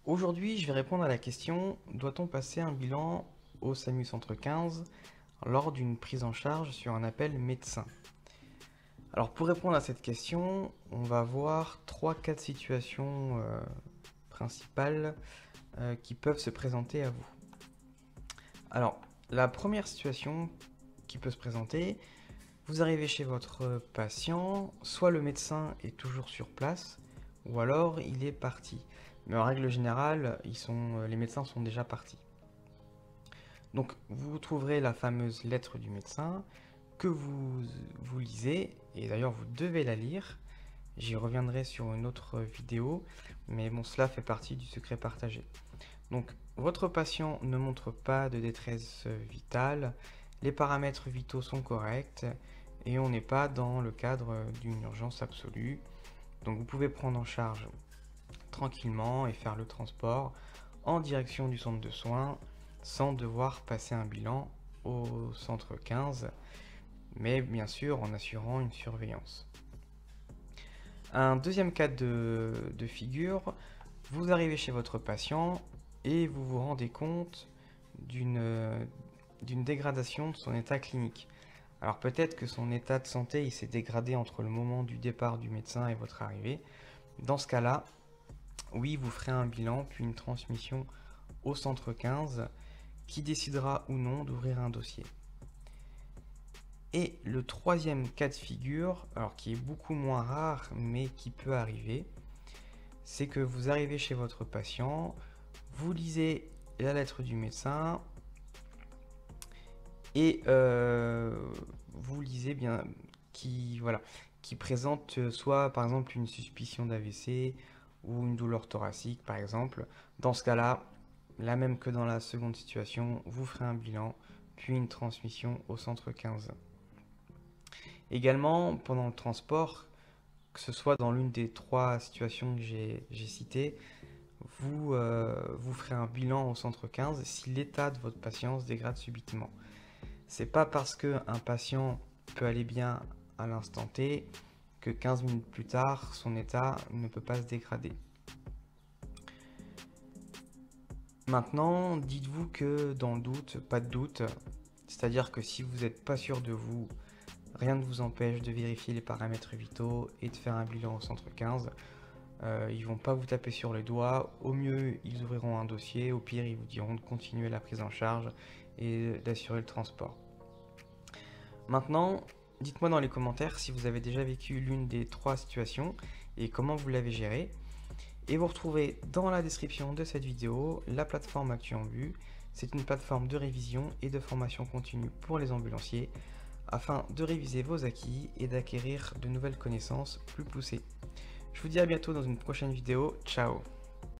Aujourd'hui, je vais répondre à la question: doit-on passer un bilan au SAMU Centre 15 lors d'une prise en charge sur un appel médecin? Alors pour répondre à cette question, on va voir trois cas de situation principales qui peuvent se présenter à vous. Alors, la première situation qui peut se présenter: vous arrivez chez votre patient, soit le médecin est toujours sur place, ou alors il est parti. Mais en règle générale, les médecins sont déjà partis. Donc vous trouverez la fameuse lettre du médecin que vous lisez, et d'ailleurs vous devez la lire. J'y reviendrai sur une autre vidéo, mais bon, cela fait partie du secret partagé. Donc votre patient ne montre pas de détresse vitale, les paramètres vitaux sont corrects, et on n'est pas dans le cadre d'une urgence absolue. Donc vous pouvez prendre en charge tranquillement et faire le transport en direction du centre de soins sans devoir passer un bilan au centre 15, mais bien sûr en assurant une surveillance. Un deuxième cas de figure: vous arrivez chez votre patient et vous vous rendez compte d'une dégradation de son état clinique. Alors peut-être que son état de santé il s'est dégradé entre le moment du départ du médecin et votre arrivée. Dans ce cas-là, oui, vous ferez un bilan puis une transmission au centre 15 qui décidera ou non d'ouvrir un dossier. Et le troisième cas de figure, alors qui est beaucoup moins rare mais qui peut arriver, c'est que vous arrivez chez votre patient, vous lisez la lettre du médecin et vous lisez bien qui présente soit par exemple une suspicion d'AVC ou une douleur thoracique par exemple. Dans ce cas-là, la même que dans la seconde situation, vous ferez un bilan puis une transmission au centre 15. Également, pendant le transport, que ce soit dans l'une des trois situations que j'ai citées, vous ferez un bilan au centre 15 si l'état de votre patient se dégrade subitement. C'est pas parce qu'un patient peut aller bien à l'instant T que 15 minutes plus tard, son état ne peut pas se dégrader. Maintenant, dites-vous que dans le doute, pas de doute, c'est-à-dire que si vous n'êtes pas sûr de vous, rien ne vous empêche de vérifier les paramètres vitaux et de faire un bilan au centre 15. Ils vont pas vous taper sur les doigts, au mieux ils ouvriront un dossier, au pire ils vous diront de continuer la prise en charge et d'assurer le transport. Maintenant, dites-moi dans les commentaires si vous avez déjà vécu l'une des trois situations et comment vous l'avez gérée. Et vous retrouvez dans la description de cette vidéo la plateforme Actu en Vue. C'est une plateforme de révision et de formation continue pour les ambulanciers afin de réviser vos acquis et d'acquérir de nouvelles connaissances plus poussées. Je vous dis à bientôt dans une prochaine vidéo. Ciao!